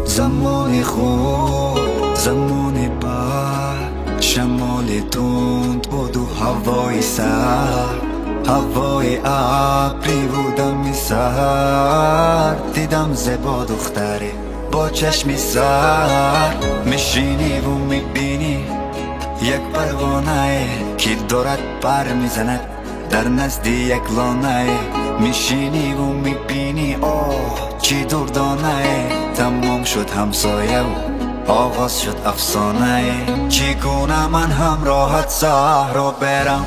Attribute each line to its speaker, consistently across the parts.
Speaker 1: زمانی خوب زمانی بد، شمال تند بود و هوای سرد، هوای ابری بودم سرد. دیدم زیبا دختری با چشمی سر، میشینی و میبینی یک پروانه که دارد پر میزند در نزد یک لانه. میشینی و میبینی آه چی دردانه. تمام شد همسایه و آغاز شد افسانه. چگونه من همراهت صحرا برم،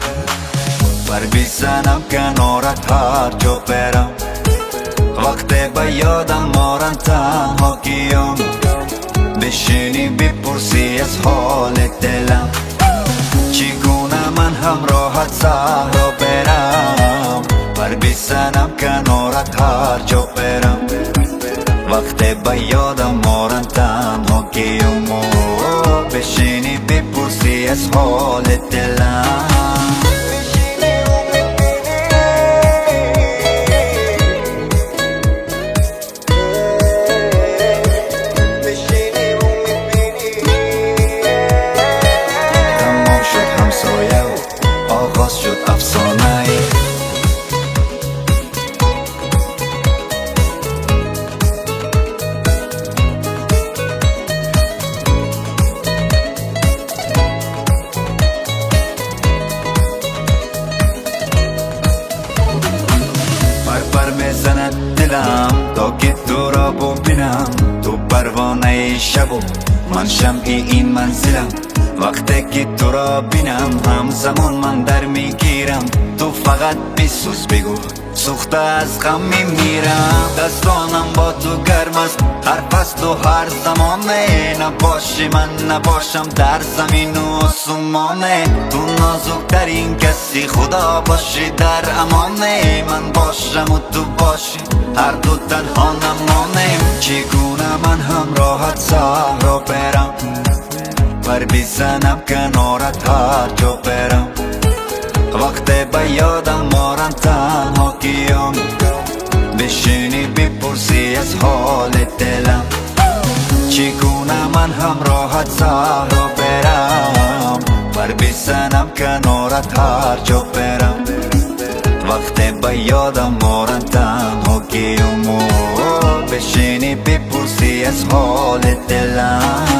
Speaker 1: پر بزنم کنارت هر جا برم. وقتی به یادم مارن تنها کیم، بشینی بپرسی از حال دلم. چگونه من همراهت صحرا برم، پر بزنم کنارت هر جا برم. وقتی به یادم مارن تنها کیم، بشینی بپرسی از حال دلم. آغاز شد افسانه. پر میزند دلم تا که تو را ببینم. تو پروانه شب و من شمع این منزلم. وقتی که تو را بینم همزمان من در میگیرم. تو فقط بسوز بگو سوخته از غم میمیرم. دستانم با تو گرم است هر فصل و هر زمانه. نباشی من نباشم در زمین و آسمانه. تو نازکترین کسی خدا باشی در امانه. من باشم و تو باشی هر دو تنها نمانیم. چگونه من همراهت صحرا برم، پر بزنم کنارت هر جا برم. وقتی به یادم مارن تنها کیم، بشینی بپرسی از حال دلم. چگونه من همراهت صحرا برم، پر بزنم کنارت هر جا برم. وقتی به یادم مارن تنها کیم، بشینی بپرسی از حال دلم.